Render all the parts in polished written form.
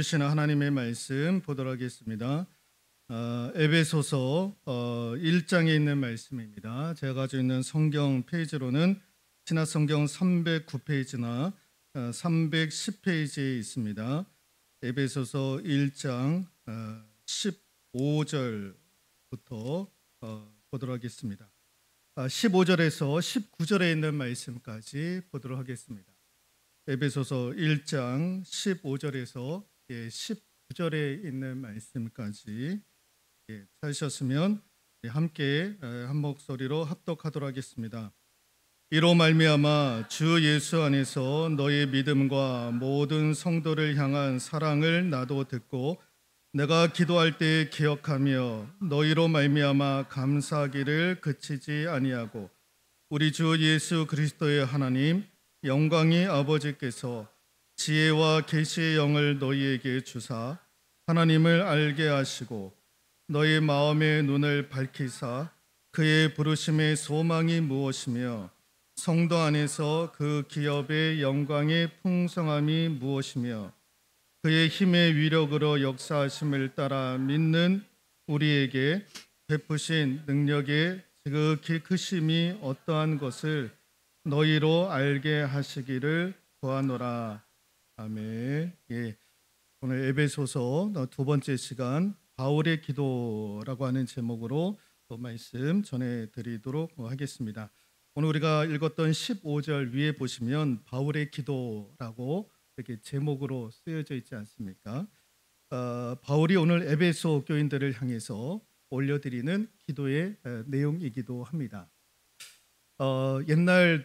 주시는 하나님의 말씀 보도록 하겠습니다. 에베소서 1장에 있는 말씀입니다. 제가 가지고 있는 성경 페이지로는 신약성경 309페이지나 310페이지에 있습니다. 에베소서 1장 15절부터 보도록 하겠습니다. 15절에서 19절에 있는 말씀까지 보도록 하겠습니다. 에베소서 1장 15절에서 19절에 있는 말씀까지 찾으셨으면 함께 한 목소리로 합독하도록 하겠습니다. 이로 말미암아 주 예수 안에서 너희 믿음과 모든 성도를 향한 사랑을 나도 듣고 내가 기도할 때 기억하며 너희로 말미암아 감사하기를 그치지 아니하고 우리 주 예수 그리스도의 하나님 영광의 아버지께서 지혜와 계시의 영을 너희에게 주사 하나님을 알게 하시고 너희 마음의 눈을 밝히사 그의 부르심의 소망이 무엇이며 성도 안에서 그 기업의 영광의 풍성함이 무엇이며 그의 힘의 위력으로 역사하심을 따라 믿는 우리에게 베푸신 능력의 지극히 크심이 어떠한 것을 너희로 알게 하시기를 구하노라. 아멘. 오늘 에베소서 두 번째 시간 바울의 기도라고 하는 제목으로 또 말씀 전해드리도록 하겠습니다. 오늘 우리가 읽었던 15절 위에 보시면 바울의 기도라고 이렇게 제목으로 쓰여져 있지 않습니까? 바울이 오늘 에베소 교인들을 향해서 올려드리는 기도의 내용이기도 합니다. 옛날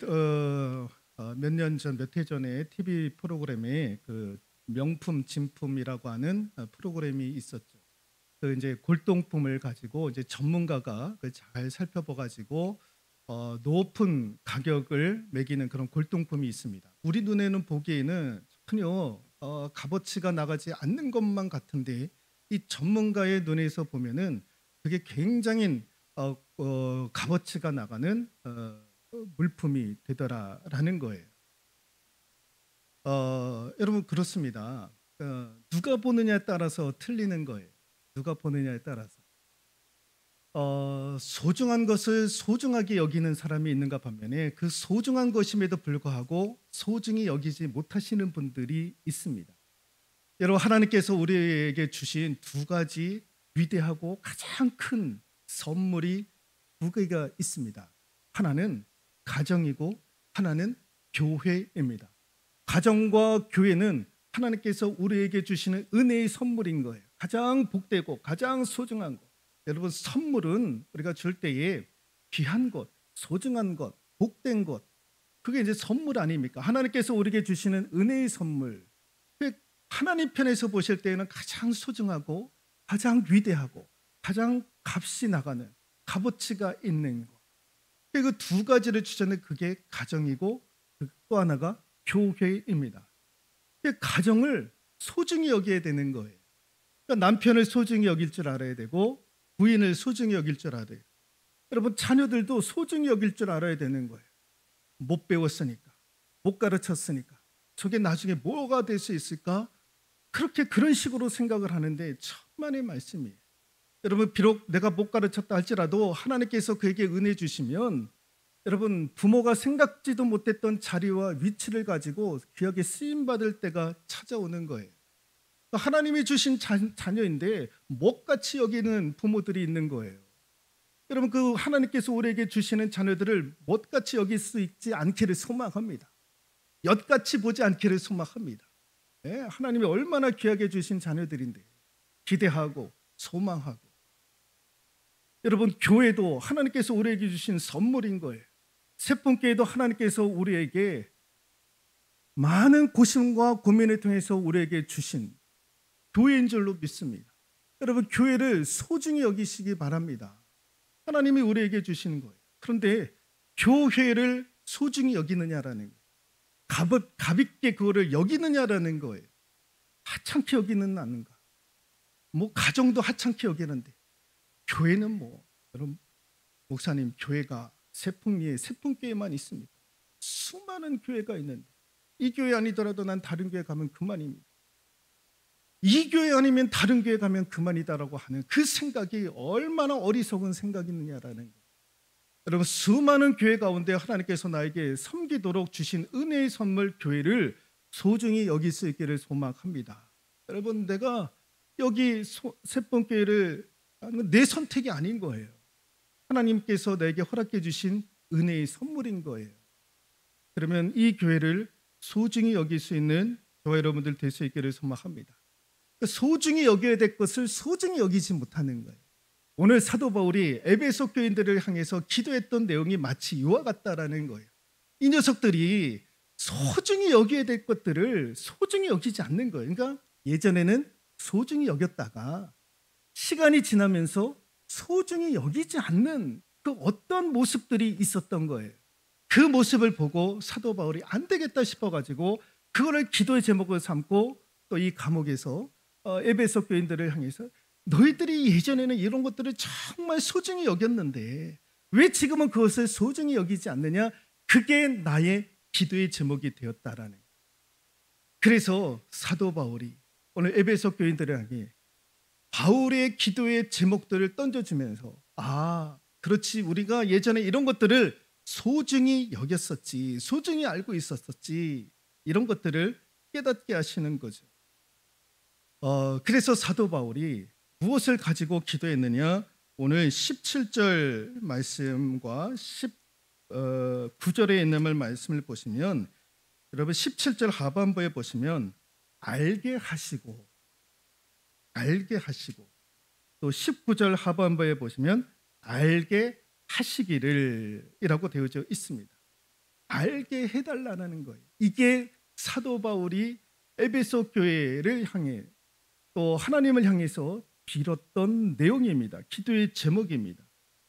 몇 년 전, 몇 해 전에 TV 프로그램에 그 명품 진품이라고 하는 프로그램이 있었죠. 그 이제 골동품을 가지고 이제 전문가가 잘 살펴봐 가지고 높은 가격을 매기는 그런 골동품이 있습니다. 우리 눈에는 보기에는 전혀 값어치가 나가지 않는 것만 같은데 이 전문가의 눈에서 보면은 그게 굉장히 값어치가 나가는 물품이 되더라라는 거예요. 여러분 그렇습니다. 누가 보느냐에 따라서 틀리는 거예요. 누가 보느냐에 따라서 소중한 것을 소중하게 여기는 사람이 있는가 반면에 그 소중한 것임에도 불구하고 소중히 여기지 못하시는 분들이 있습니다. 여러분 하나님께서 우리에게 주신 두 가지 위대하고 가장 큰 선물이 두 개가 있습니다. 하나는 가정이고 하나는 교회입니다. 가정과 교회는 하나님께서 우리에게 주시는 은혜의 선물인 거예요. 가장 복되고 가장 소중한 것. 여러분 선물은 우리가 줄 때에 귀한 것, 소중한 것, 복된 것 그게 이제 선물 아닙니까? 하나님께서 우리에게 주시는 은혜의 선물. 하나님 편에서 보실 때에는 가장 소중하고 가장 위대하고 가장 값이 나가는 값어치가 있는 것. 그 두 가지를 주셨는데 그게 가정이고 또 하나가 교회입니다. 가정을 소중히 여겨야 되는 거예요. 그러니까 남편을 소중히 여길 줄 알아야 되고 부인을 소중히 여길 줄 알아야 돼요. 여러분 자녀들도 소중히 여길 줄 알아야 되는 거예요. 못 배웠으니까, 못 가르쳤으니까 저게 나중에 뭐가 될 수 있을까? 그런 식으로 생각을 하는데 천만의 말씀이에요. 여러분 비록 내가 못 가르쳤다 할지라도 하나님께서 그에게 은혜 주시면 여러분 부모가 생각지도 못했던 자리와 위치를 가지고 귀하게 쓰임받을 때가 찾아오는 거예요. 하나님이 주신 자녀인데 못같이 여기는 부모들이 있는 거예요. 여러분 그 하나님께서 우리에게 주시는 자녀들을 못같이 여길 수 있지 않기를 소망합니다. 엿같이 보지 않기를 소망합니다. 하나님이 얼마나 귀하게 주신 자녀들인데 기대하고 소망하고 여러분 교회도 하나님께서 우리에게 주신 선물인 거예요. 세폰교회도 하나님께서 우리에게 많은 고심과 고민을 통해서 우리에게 주신 교회인 줄로 믿습니다. 여러분 교회를 소중히 여기시기 바랍니다. 하나님이 우리에게 주시는 거예요. 그런데 교회를 소중히 여기느냐라는 거예요. 가볍게 그거를 여기느냐라는 거예요. 하찮게 여기는 않는가. 뭐 가정도 하찮게 여기는데 교회는 여러분 목사님 교회가 세풍리에 세풍교회만 있습니까? 수많은 교회가 있는데 이 교회 아니더라도 난 다른 교회 가면 그만입니다. 이 교회 아니면 다른 교회 가면 그만이다라고 하는 그 생각이 얼마나 어리석은 생각이느냐라는 거예요. 여러분, 수많은 교회 가운데 하나님께서 나에게 섬기도록 주신 은혜의 선물 교회를 소중히 여길 수 있기를 소망합니다. 여러분, 내가 여기 새봄교회를 하는 건 내 선택이 아닌 거예요. 하나님께서 내게 허락해 주신 은혜의 선물인 거예요. 그러면 이 교회를 소중히 여길 수 있는 저와 여러분들 될 수 있기를 소망합니다. 소중히 여겨야 될 것을 소중히 여기지 못하는 거예요. 오늘 사도 바울이 에베소 교인들을 향해서 기도했던 내용이 마치 이와 같다라는 거예요. 이 녀석들이 소중히 여겨야 될 것들을 소중히 여기지 않는 거예요. 그러니까 예전에는 소중히 여겼다가 시간이 지나면서 소중히 여기지 않는 그 어떤 모습들이 있었던 거예요. 그 모습을 보고 사도 바울이 안 되겠다 싶어가지고 그거를 기도의 제목을 삼고 또 이 감옥에서 에베소 교인들을 향해서 너희들이 예전에는 이런 것들을 정말 소중히 여겼는데 왜 지금은 그것을 소중히 여기지 않느냐? 그게 나의 기도의 제목이 되었다라는 거예요. 그래서 사도 바울이 오늘 에베소 교인들을 향해 바울의 기도의 제목들을 던져주면서 그렇지, 우리가 예전에 이런 것들을 소중히 여겼었지, 소중히 알고 있었었지, 이런 것들을 깨닫게 하시는 거죠. 그래서 사도 바울이 무엇을 가지고 기도했느냐? 오늘 17절 말씀과 19절에 있는 말씀을 보시면, 여러분 17절 하반부에 보시면 알게 하시고 또 19절 하반부에 보시면 알게 하시기를 이라고 되어져 있습니다. 알게 해달라는 거예요. 이게 사도 바울이 에베소 교회를 향해 또 하나님을 향해서 빌었던 내용입니다. 기도의 제목입니다.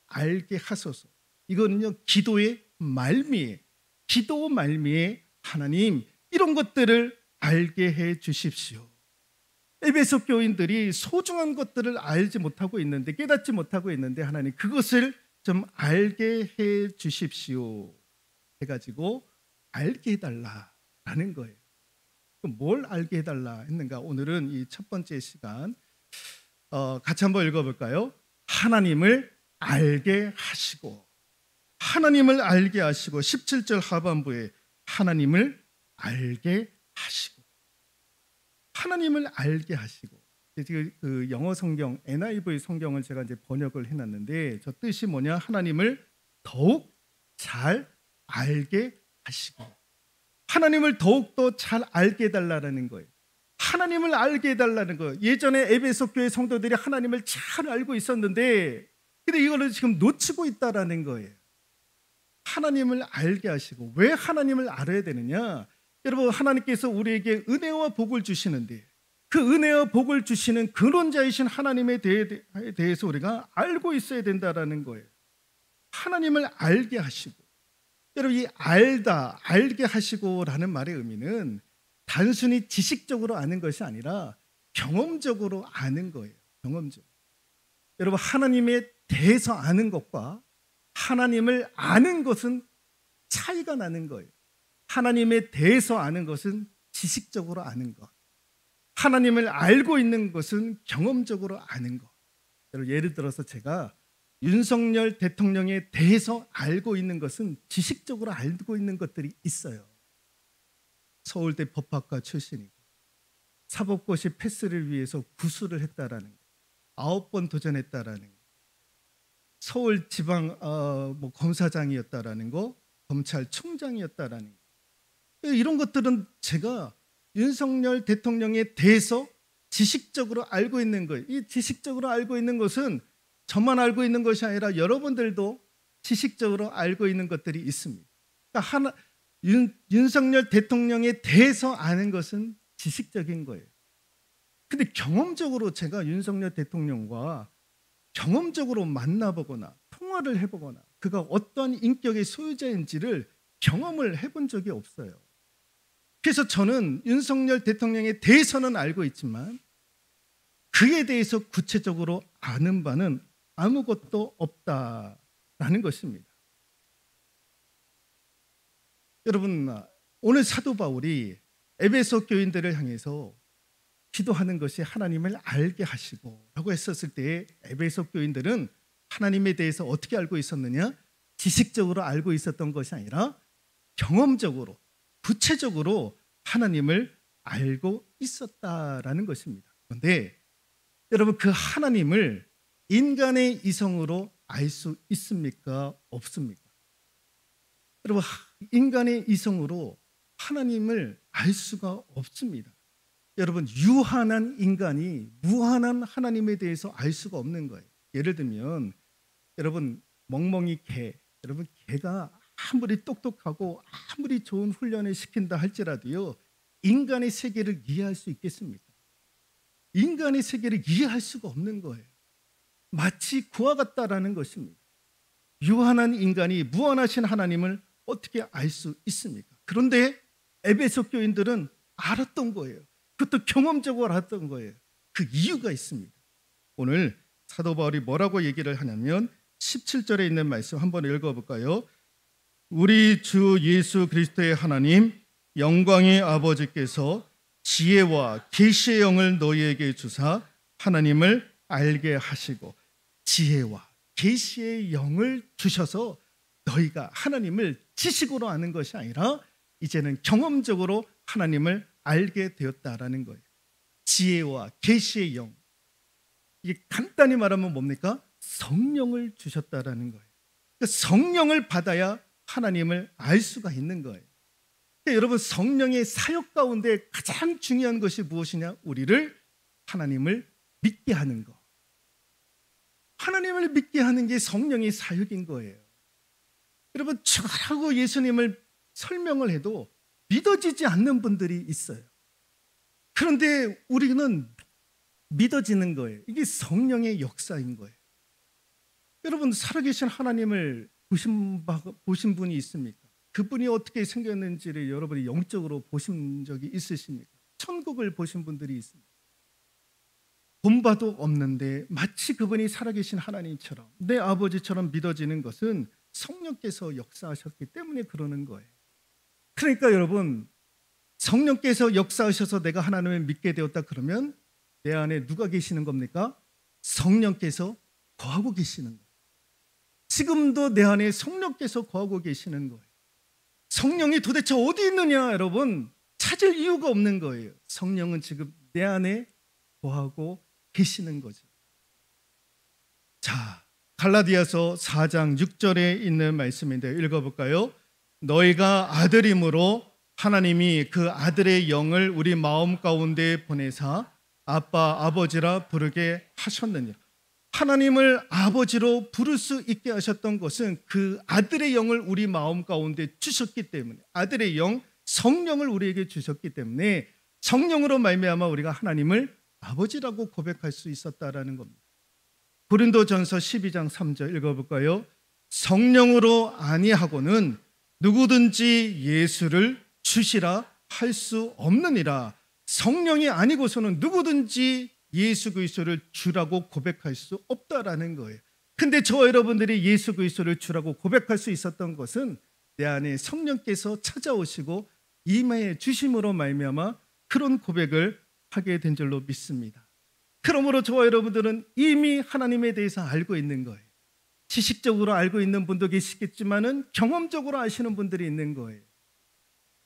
알게 하소서. 이거는요, 기도의 말미에, 기도 말미에 하나님 이런 것들을 알게 해 주십시오. 에베소 교인들이 소중한 것들을 알지 못하고 있는데, 깨닫지 못하고 있는데 하나님 그것을 좀 알게 해 주십시오 해가지고 알게 해달라라는 거예요. 그럼 뭘 알게 해달라 했는가? 오늘은 이 첫 번째 시간 같이 한번 읽어볼까요? 하나님을 알게 하시고, 하나님을 알게 하시고, 17절 하반부에 하나님을 알게 하시고, 하나님을 알게 하시고. 지금 그 영어 성경 NIV 성경을 제가 이제 번역을 해놨는데, 저 뜻이 뭐냐? 하나님을 더욱 잘 알게 하시고, 하나님을 더욱더 잘 알게 해달라는 거예요. 하나님을 알게 해달라는 거예요. 예전에 에베소 교회 성도들이 하나님을 잘 알고 있었는데, 근데 이거를 지금 놓치고 있다라는 거예요. 하나님을 알게 하시고. 왜 하나님을 알아야 되느냐? 여러분, 하나님께서 우리에게 은혜와 복을 주시는데 그 은혜와 복을 주시는 근원자이신 하나님에 대해서 우리가 알고 있어야 된다라는 거예요. 하나님을 알게 하시고. 여러분, 이 알게 하시고라는 말의 의미는 단순히 지식적으로 아는 것이 아니라 경험적으로 아는 거예요. 경험적. 여러분, 하나님에 대해서 아는 것과 하나님을 아는 것은 차이가 나는 거예요. 하나님에 대해서 아는 것은 지식적으로 아는 것, 하나님을 알고 있는 것은 경험적으로 아는 것. 여러분, 예를 들어서 제가 윤석열 대통령에 대해서 알고 있는 것은 지식적으로 알고 있는 것들이 있어요. 서울대 법학과 출신이고 사법고시 패스를 위해서 구술을 했다라는 거, 9번 도전했다라는 거, 서울지방 검사장이었다라는 거, 검찰총장이었다라는 거, 이런 것들은 제가 윤석열 대통령에 대해서 지식적으로 알고 있는 거예요. 이 지식적으로 알고 있는 것은 저만 알고 있는 것이 아니라 여러분들도 지식적으로 알고 있는 것들이 있습니다. 그러니까 윤석열 대통령에 대해서 아는 것은 지식적인 거예요. 근데 경험적으로 제가 윤석열 대통령과 경험적으로 만나보거나 통화를 해보거나 그가 어떤 인격의 소유자인지를 경험을 해본 적이 없어요. 그래서 저는 윤석열 대통령에 대해서는 알고 있지만 그에 대해서 구체적으로 아는 바는 아무것도 없다라는 것입니다. 여러분, 오늘 사도 바울이 에베소 교인들을 향해서 기도하는 것이 하나님을 알게 하시고 라고 했었을 때 에베소 교인들은 하나님에 대해서 어떻게 알고 있었느냐? 지식적으로 알고 있었던 것이 아니라 경험적으로 구체적으로 하나님을 알고 있었다라는 것입니다. 그런데 여러분, 그 하나님을 인간의 이성으로 알 수 있습니까? 없습니까? 여러분, 인간의 이성으로 하나님을 알 수가 없습니다. 여러분, 유한한 인간이 무한한 하나님에 대해서 알 수가 없는 거예요. 예를 들면 여러분, 멍멍이 개, 여러분, 개가 아무리 똑똑하고 아무리 좋은 훈련을 시킨다 할지라도요, 인간의 세계를 이해할 수 있겠습니까? 인간의 세계를 이해할 수가 없는 거예요. 마치 그와 같다라는 것입니다. 유한한 인간이 무한하신 하나님을 어떻게 알 수 있습니까? 그런데 에베소 교인들은 알았던 거예요. 그것도 경험적으로 알았던 거예요. 그 이유가 있습니다. 오늘 사도 바울이 뭐라고 얘기를 하냐면 17절에 있는 말씀 한번 읽어볼까요? 우리 주 예수 그리스도의 하나님 영광의 아버지께서 지혜와 계시의 영을 너희에게 주사 하나님을 알게 하시고, 지혜와 계시의 영을 주셔서 너희가 하나님을 지식으로 아는 것이 아니라 이제는 경험적으로 하나님을 알게 되었다라는 거예요. 지혜와 계시의 영, 이게 간단히 말하면 뭡니까? 성령을 주셨다라는 거예요. 그러니까 성령을 받아야 하나님을 알 수가 있는 거예요. 그러니까 여러분, 성령의 사역 가운데 가장 중요한 것이 무엇이냐? 우리를 하나님을 믿게 하는 것. 하나님을 믿게 하는 게 성령의 사역인 거예요. 여러분, 죽으라고 예수님을 설명을 해도 믿어지지 않는 분들이 있어요. 그런데 우리는 믿어지는 거예요. 이게 성령의 역사인 거예요. 여러분, 살아계신 하나님을 보신 분이 있습니까? 그분이 어떻게 생겼는지를 여러분이 영적으로 보신 적이 있으십니까? 천국을 보신 분들이 있습니다. 본 바도 없는데 마치 그분이 살아계신 하나님처럼, 내 아버지처럼 믿어지는 것은 성령께서 역사하셨기 때문에 그러는 거예요. 그러니까 여러분, 성령께서 역사하셔서 내가 하나님을 믿게 되었다 그러면 내 안에 누가 계시는 겁니까? 성령께서 거하고 계시는 거예요. 지금도 내 안에 성령께서 거하고 계시는 거예요. 성령이 도대체 어디 있느냐, 여러분? 찾을 이유가 없는 거예요. 성령은 지금 내 안에 거하고 계시는 거죠. 자, 갈라디아서 4장 6절에 있는 말씀인데 읽어볼까요? 너희가 아들임으로 하나님이 그 아들의 영을 우리 마음 가운데 보내사 아빠 아버지라 부르게 하셨느니라. 하나님을 아버지로 부를 수 있게 하셨던 것은 그 아들의 영을 우리 마음 가운데 주셨기 때문에, 아들의 영 성령을 우리에게 주셨기 때문에 성령으로 말미암아 우리가 하나님을 아버지라고 고백할 수 있었다라는 겁니다. 고린도전서 12장 3절 읽어볼까요? 성령으로 아니하고는 누구든지 예수를 주시라 할 수 없느니라. 성령이 아니고서는 누구든지 예수 그리스도를 주라고 고백할 수 없다라는 거예요. 근데 저와 여러분들이 예수 그리스도를 주라고 고백할 수 있었던 것은 내 안에 성령께서 찾아오시고 임하여 주심으로 말미암아 그런 고백을 하게 된 줄로 믿습니다. 그러므로 저와 여러분들은 이미 하나님에 대해서 알고 있는 거예요. 지식적으로 알고 있는 분도 계시겠지만은 경험적으로 아시는 분들이 있는 거예요.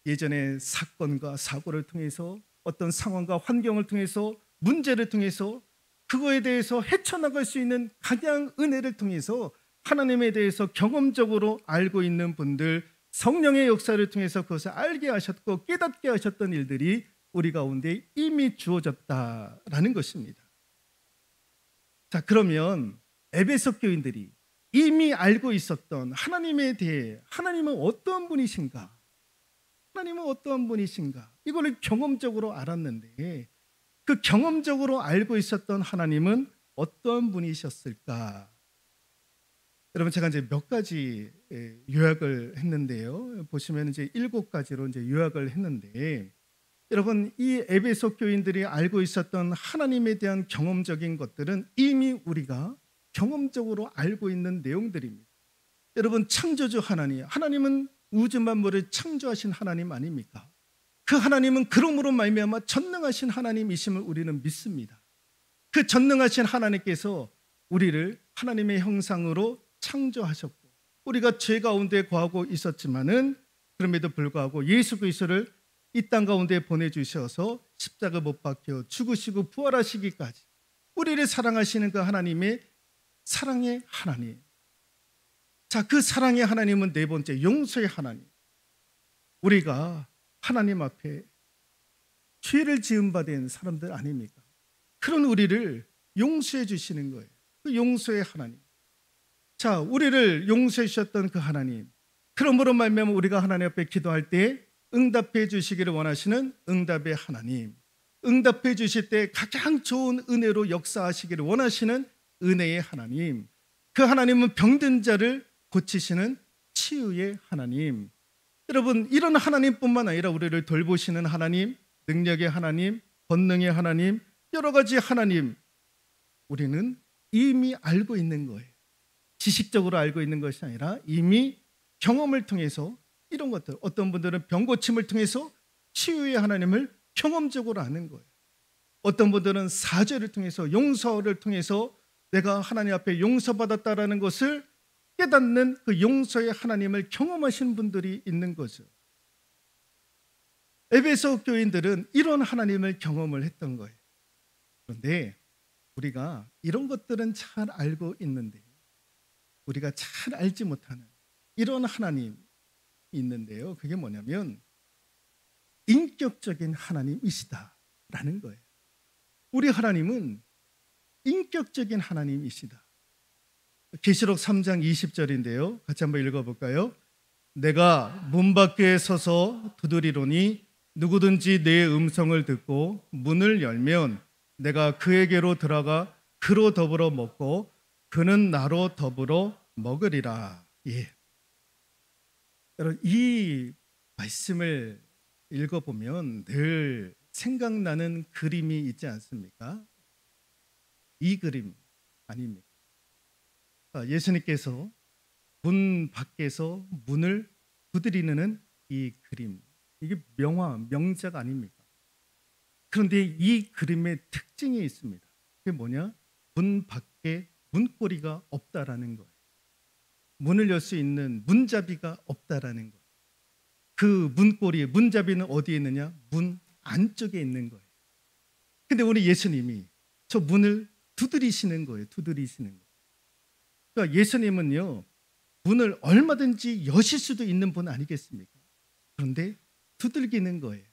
예전에 사건과 사고를 통해서 어떤 상황과 환경을 통해서 문제를 통해서 그거에 대해서 헤쳐나갈 수 있는 가장 은혜를 통해서 하나님에 대해서 경험적으로 알고 있는 분들, 성령의 역사를 통해서 그것을 알게 하셨고 깨닫게 하셨던 일들이 우리 가운데 이미 주어졌다라는 것입니다. 자, 그러면 에베소 교인들이 이미 알고 있었던 하나님에 대해, 하나님은 어떤 분이신가? 하나님은 어떠한 분이신가? 이거를 경험적으로 알았는데 그 경험적으로 알고 있었던 하나님은 어떤 분이셨을까? 여러분, 제가 이제 몇 가지 요약을 했는데요. 보시면 이제 7가지로 이제 요약을 했는데, 여러분, 이 에베소 교인들이 알고 있었던 하나님에 대한 경험적인 것들은 이미 우리가 경험적으로 알고 있는 내용들입니다. 여러분, 창조주 하나님, 하나님은 우주 만물을 창조하신 하나님 아닙니까? 그 하나님은 그러므로 말미암아 전능하신 하나님이심을 우리는 믿습니다. 그 전능하신 하나님께서 우리를 하나님의 형상으로 창조하셨고 우리가 죄 가운데 거하고 있었지만은 그럼에도 불구하고 예수 그리스도를 이 땅 가운데 보내주셔서 십자가 못 박혀 죽으시고 부활하시기까지 우리를 사랑하시는 그 하나님의 사랑의 하나님. 자, 그 사랑의 하나님은 네 번째 용서의 하나님. 우리가 하나님 앞에 죄를 지은 바 된 사람들 아닙니까? 그런 우리를 용서해 주시는 거예요. 그 용서의 하나님. 자, 우리를 용서해 주셨던 그 하나님. 그러므로 말미암아 우리가 하나님 앞에 기도할 때 응답해 주시기를 원하시는 응답의 하나님. 응답해 주실 때 가장 좋은 은혜로 역사하시기를 원하시는 은혜의 하나님. 그 하나님은 병든 자를 고치시는 치유의 하나님. 여러분, 이런 하나님뿐만 아니라 우리를 돌보시는 하나님, 능력의 하나님, 권능의 하나님, 여러 가지 하나님, 우리는 이미 알고 있는 거예요. 지식적으로 알고 있는 것이 아니라 이미 경험을 통해서 이런 것들, 어떤 분들은 병 고침을 통해서 치유의 하나님을 경험적으로 아는 거예요. 어떤 분들은 사죄를 통해서, 용서를 통해서 내가 하나님 앞에 용서받았다라는 것을 깨닫는 그 용서의 하나님을 경험하신 분들이 있는 거죠. 에베소 교인들은 이런 하나님을 경험을 했던 거예요. 그런데 우리가 이런 것들은 잘 알고 있는데 우리가 잘 알지 못하는 이런 하나님이 있는데요. 그게 뭐냐면 인격적인 하나님이시다라는 거예요. 우리 하나님은 인격적인 하나님이시다. 계시록 3장 20절인데요. 같이 한번 읽어볼까요? 내가 문 밖에 서서 두드리노니 누구든지 내 음성을 듣고 문을 열면 내가 그에게로 들어가 그로 더불어 먹고 그는 나로 더불어 먹으리라. 예. 여러분, 이 말씀을 읽어보면 늘 생각나는 그림이 있지 않습니까? 이 그림 아닙니까? 예수님께서 문 밖에서 문을 두드리는 이 그림, 이게 명작 아닙니까? 그런데 이 그림의 특징이 있습니다. 그게 뭐냐? 문 밖에 문고리가 없다라는 거예요. 문을 열 수 있는 문잡이가 없다라는 거예요. 그 문고리, 문잡이는 어디에 있느냐? 문 안쪽에 있는 거예요. 근데 우리 예수님이 저 문을 두드리시는 거예요. 두드리시는 거예요. 그러니까 예수님은요, 문을 얼마든지 여실 수도 있는 분 아니겠습니까? 그런데 두들기는 거예요.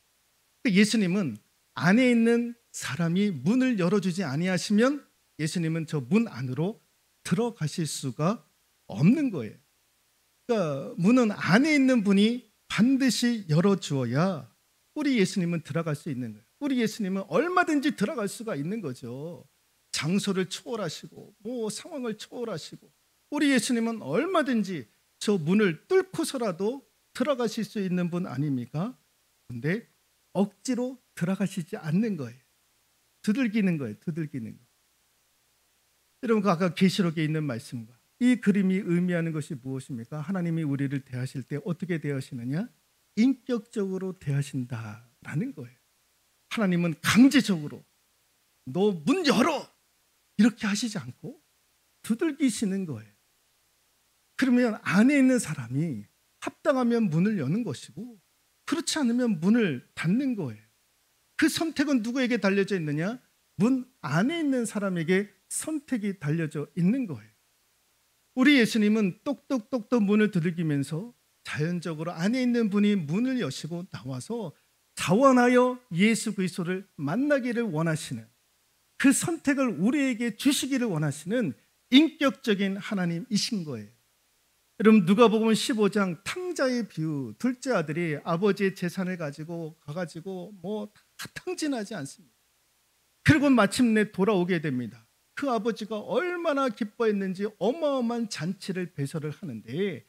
그러니까 예수님은 안에 있는 사람이 문을 열어주지 아니하시면 예수님은 저 문 안으로 들어가실 수가 없는 거예요. 그러니까 문은 안에 있는 분이 반드시 열어주어야 우리 예수님은 들어갈 수 있는 거예요. 우리 예수님은 얼마든지 들어갈 수가 있는 거죠. 장소를 초월하시고 상황을 초월하시고 우리 예수님은 얼마든지 저 문을 뚫고서라도 들어가실 수 있는 분 아닙니까? 그런데 억지로 들어가시지 않는 거예요. 두들기는 거예요. 두들기는 거. 여러분, 아까 계시록에 있는 말씀과 이 그림이 의미하는 것이 무엇입니까? 하나님이 우리를 대하실 때 어떻게 대하시느냐? 인격적으로 대하신다라는 거예요. 하나님은 강제적으로 너 문 열어! 이렇게 하시지 않고 두들기시는 거예요. 그러면 안에 있는 사람이 합당하면 문을 여는 것이고 그렇지 않으면 문을 닫는 거예요. 그 선택은 누구에게 달려져 있느냐? 문 안에 있는 사람에게 선택이 달려져 있는 거예요. 우리 예수님은 똑똑똑똑 문을 두들기면서 자연적으로 안에 있는 분이 문을 여시고 나와서 자원하여 예수 그리스도를 만나기를 원하시는 그 선택을 우리에게 주시기를 원하시는 인격적인 하나님이신 거예요. 여러분, 누가복음 15장 탕자의 비유, 둘째 아들이 아버지의 재산을 가지고 가가지고 다 탕진하지 않습니다. 그리고 마침내 돌아오게 됩니다. 그 아버지가 얼마나 기뻐했는지 어마어마한 잔치를 배설을 하는데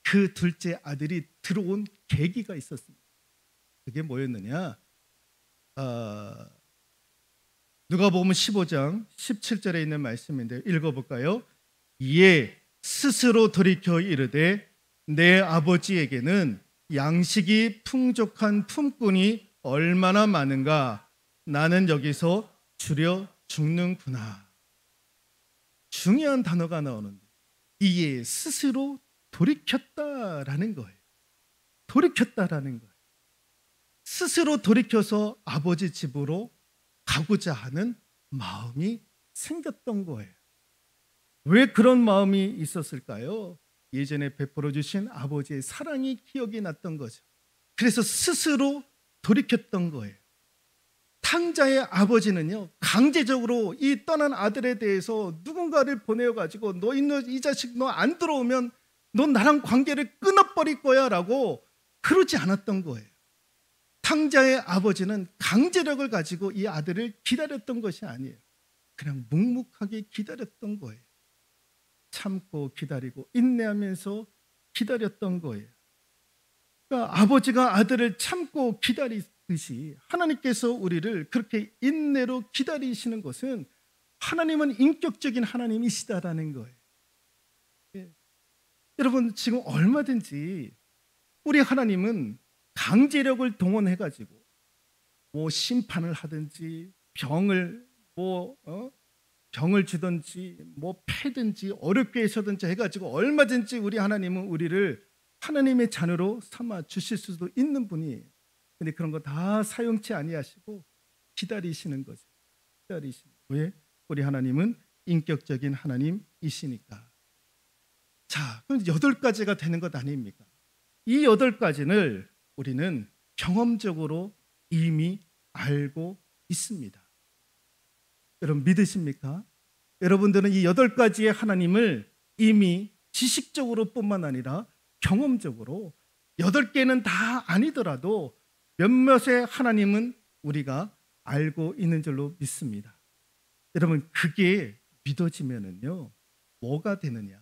그 둘째 아들이 들어온 계기가 있었습니다. 그게 뭐였느냐? 누가복음 15장 17절에 있는 말씀인데 읽어볼까요? 이에 스스로 돌이켜 이르되 내 아버지에게는 양식이 풍족한 품꾼이 얼마나 많은가. 나는 여기서 줄여 죽는구나. 중요한 단어가 나오는데 이에 스스로 돌이켰다라는 거예요. 돌이켰다라는 거예요. 스스로 돌이켜서 아버지 집으로 가고자 하는 마음이 생겼던 거예요. 왜 그런 마음이 있었을까요? 예전에 베풀어 주신 아버지의 사랑이 기억이 났던 거죠. 그래서 스스로 돌이켰던 거예요. 탕자의 아버지는요, 강제적으로 이 떠난 아들에 대해서 누군가를 보내어가지고 너 이 자식 너 안 들어오면 너 나랑 관계를 끊어버릴 거야 라고 그러지 않았던 거예요. 탕자의 아버지는 강제력을 가지고 이 아들을 기다렸던 것이 아니에요. 그냥 묵묵하게 기다렸던 거예요. 참고 기다리고 인내하면서 기다렸던 거예요. 그러니까 아버지가 아들을 참고 기다리듯이 하나님께서 우리를 그렇게 인내로 기다리시는 것은 하나님은 인격적인 하나님이시다라는 거예요. 예. 여러분 지금 얼마든지 우리 하나님은 강제력을 동원해가지고 뭐 심판을 하든지 병을 병을 주든지 뭐 패든지 어렵게 해서든지 해가지고 얼마든지 우리 하나님은 우리를 하나님의 자녀로 삼아 주실 수도 있는 분이에요. 근데 그런 거 다 사용치 아니하시고 기다리시는 거죠. 기다리시는. 왜? 우리 하나님은 인격적인 하나님이시니까. 자, 그럼 8가지가 되는 것 아닙니까? 이 8가지를 우리는 경험적으로 이미 알고 있습니다. 여러분 믿으십니까? 여러분들은 이 8가지의 하나님을 이미 지식적으로 뿐만 아니라 경험적으로 8개는 다 아니더라도 몇몇의 하나님은 우리가 알고 있는 줄로 믿습니다. 여러분 그게 믿어지면은요 뭐가 되느냐?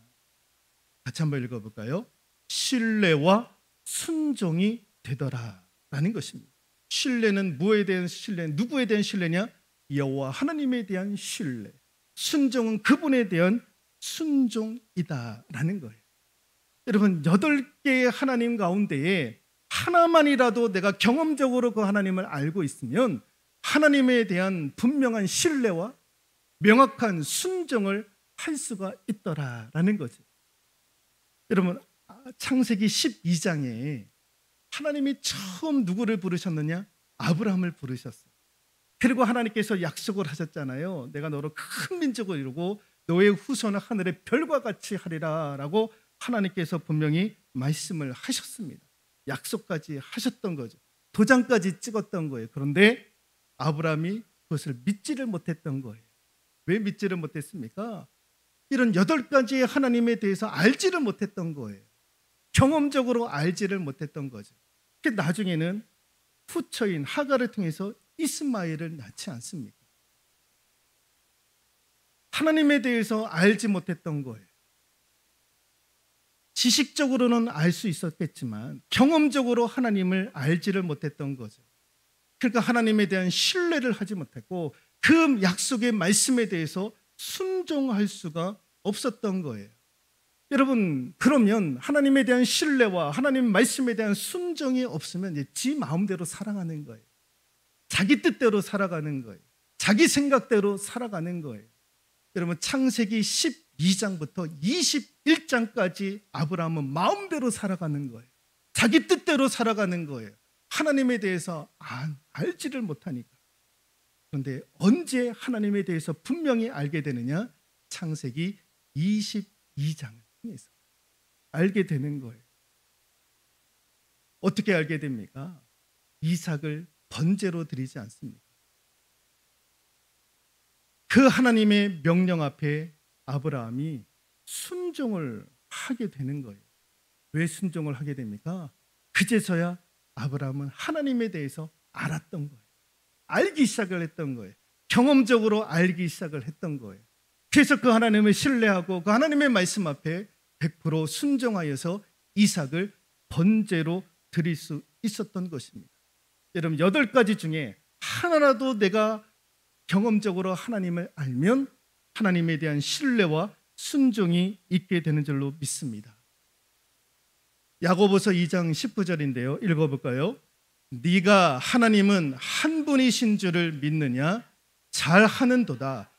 같이 한번 읽어볼까요? 신뢰와 순종이 되더라라는 것입니다. 신뢰는 무엇에 대한 신뢰? 누구에 대한 신뢰냐? 여호와 하나님에 대한 신뢰. 순종은 그분에 대한 순종이다라는 거예요. 여러분 8개의 하나님 가운데에 하나만이라도 내가 경험적으로 그 하나님을 알고 있으면 하나님에 대한 분명한 신뢰와 명확한 순종을 할 수가 있더라라는 거죠. 여러분 창세기 12장에 하나님이 처음 누구를 부르셨느냐? 아브라함을 부르셨어요. 그리고 하나님께서 약속을 하셨잖아요. 내가 너로 큰 민족을 이루고 너의 후손은 하늘의 별과 같이 하리라 라고 하나님께서 분명히 말씀을 하셨습니다. 약속까지 하셨던 거죠. 도장까지 찍었던 거예요. 그런데 아브라함이 그것을 믿지를 못했던 거예요. 왜 믿지를 못했습니까? 이런 8가지의 하나님에 대해서 알지를 못했던 거예요. 경험적으로 알지를 못했던 거죠. 나중에는 후처인 하갈을 통해서 이스마엘을 낳지 않습니까? 하나님에 대해서 알지 못했던 거예요. 지식적으로는 알 수 있었겠지만 경험적으로 하나님을 알지를 못했던 거죠. 그러니까 하나님에 대한 신뢰를 하지 못했고 그 약속의 말씀에 대해서 순종할 수가 없었던 거예요. 여러분 그러면 하나님에 대한 신뢰와 하나님 말씀에 대한 순종이 없으면 이제 지 마음대로 살아가는 거예요. 자기 뜻대로 살아가는 거예요. 자기 생각대로 살아가는 거예요. 여러분 창세기 12장부터 21장까지 아브라함은 마음대로 살아가는 거예요. 자기 뜻대로 살아가는 거예요. 하나님에 대해서 알지를 못하니까. 그런데 언제 하나님에 대해서 분명히 알게 되느냐? 창세기 22장을 통해서 알게 되는 거예요. 어떻게 알게 됩니까? 이삭을 번제로 드리지 않습니까? 그 하나님의 명령 앞에 아브라함이 순종을 하게 되는 거예요. 왜 순종을 하게 됩니까? 그제서야 아브라함은 하나님에 대해서 알았던 거예요. 알기 시작을 했던 거예요. 경험적으로 알기 시작을 했던 거예요. 그래서 그 하나님을 신뢰하고 그 하나님의 말씀 앞에 100% 순종하여서 이삭을 번제로 드릴 수 있었던 것입니다. 여러분 8가지 중에 하나라도 내가 경험적으로 하나님을 알면 하나님에 대한 신뢰와 순종이 있게 되는 줄로 믿습니다. 야고보서 2장 19절인데요. 읽어볼까요? 네가 하나님은 한 분이신 줄을 믿느냐? 잘하는도다.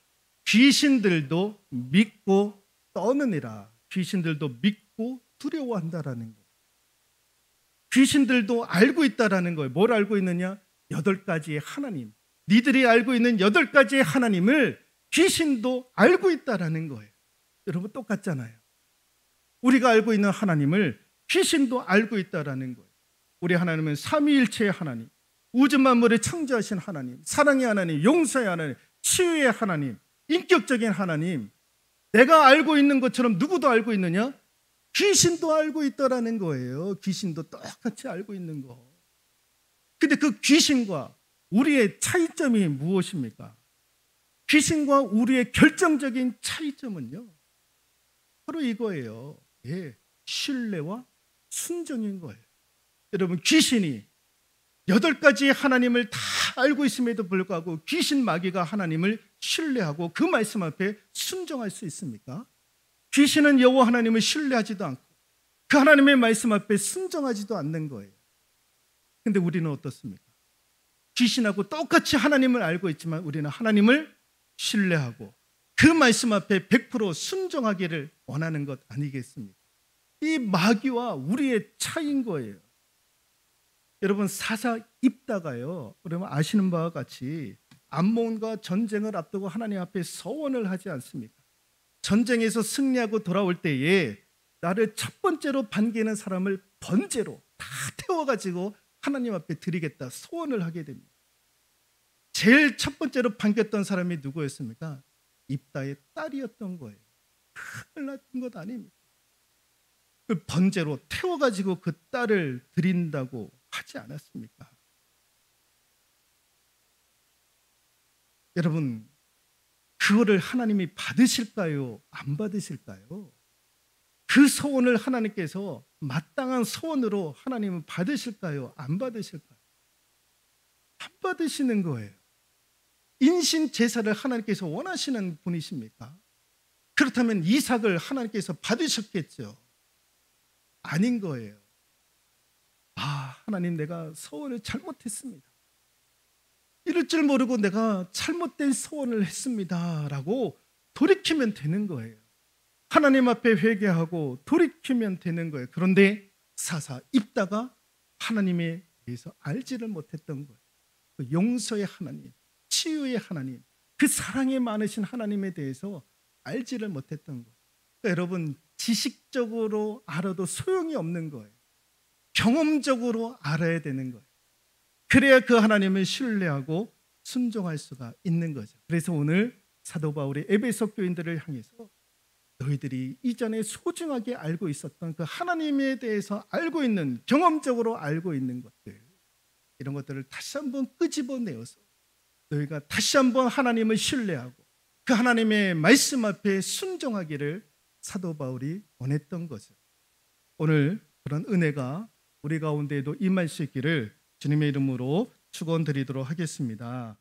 귀신들도 믿고 떠느니라. 귀신들도 믿고 두려워한다라는 거예요. 귀신들도 알고 있다라는 거예요. 뭘 알고 있느냐? 8가지의 하나님. 니들이 알고 있는 8가지의 하나님을 귀신도 알고 있다라는 거예요. 여러분 똑같잖아요. 우리가 알고 있는 하나님을 귀신도 알고 있다라는 거예요. 우리 하나님은 삼위일체의 하나님, 우주 만물을 창조하신 하나님, 사랑의 하나님, 용서의 하나님, 치유의 하나님, 인격적인 하나님. 내가 알고 있는 것처럼 누구도 알고 있느냐? 귀신도 알고 있다라는 거예요. 귀신도 똑같이 알고 있는 거. 근데 그 귀신과 우리의 차이점이 무엇입니까? 귀신과 우리의 결정적인 차이점은요, 바로 이거예요. 예, 신뢰와 순종인 거예요. 여러분, 귀신이 8가지의 하나님을 다 알고 있음에도 불구하고 귀신 마귀가 하나님을 신뢰하고 그 말씀 앞에 순종할 수 있습니까? 귀신은 여호와 하나님을 신뢰하지도 않고 그 하나님의 말씀 앞에 순종하지도 않는 거예요. 근데 우리는 어떻습니까? 귀신하고 똑같이 하나님을 알고 있지만 우리는 하나님을 신뢰하고 그 말씀 앞에 100% 순종하기를 원하는 것 아니겠습니까? 이 마귀와 우리의 차이인 거예요. 여러분, 사사 입다가요, 여러분 아시는 바와 같이 암몬과 전쟁을 앞두고 하나님 앞에 서원을 하지 않습니까? 전쟁에서 승리하고 돌아올 때에 나를 첫 번째로 반기는 사람을 번제로 다 태워가지고 하나님 앞에 드리겠다 소원을 하게 됩니다. 제일 첫 번째로 반겼던 사람이 누구였습니까? 입다의 딸이었던 거예요. 큰일 났던 것 아닙니까? 그 번제로 태워가지고 그 딸을 드린다고 하지 않았습니까? 여러분, 그거를 하나님이 받으실까요? 안 받으실까요? 그 소원을 하나님께서 마땅한 소원으로 하나님은 받으실까요? 안 받으실까요? 안 받으시는 거예요. 인신 제사를 하나님께서 원하시는 분이십니까? 그렇다면 이삭을 하나님께서 받으셨겠죠? 아닌 거예요. 아, 하나님, 내가 소원을 잘못했습니다. 이럴 줄 모르고 내가 잘못된 소원을 했습니다 라고 돌이키면 되는 거예요. 하나님 앞에 회개하고 돌이키면 되는 거예요. 그런데 사사 입다가 하나님에 대해서 알지를 못했던 거예요. 그 용서의 하나님, 치유의 하나님, 그 사랑이 많으신 하나님에 대해서 알지를 못했던 거예요. 그러니까 여러분, 지식적으로 알아도 소용이 없는 거예요. 경험적으로 알아야 되는 거예요. 그래야 그 하나님을 신뢰하고 순종할 수가 있는 거죠. 그래서 오늘 사도 바울이 에베소 교인들을 향해서 너희들이 이전에 소중하게 알고 있었던 그 하나님에 대해서 알고 있는, 경험적으로 알고 있는 것들, 이런 것들을 다시 한번 끄집어내어서 너희가 다시 한번 하나님을 신뢰하고 그 하나님의 말씀 앞에 순종하기를 사도 바울이 원했던 거죠. 오늘 그런 은혜가 우리 가운데에도 임할 수 있기를 주님의 이름으로 축원드리도록 하겠습니다.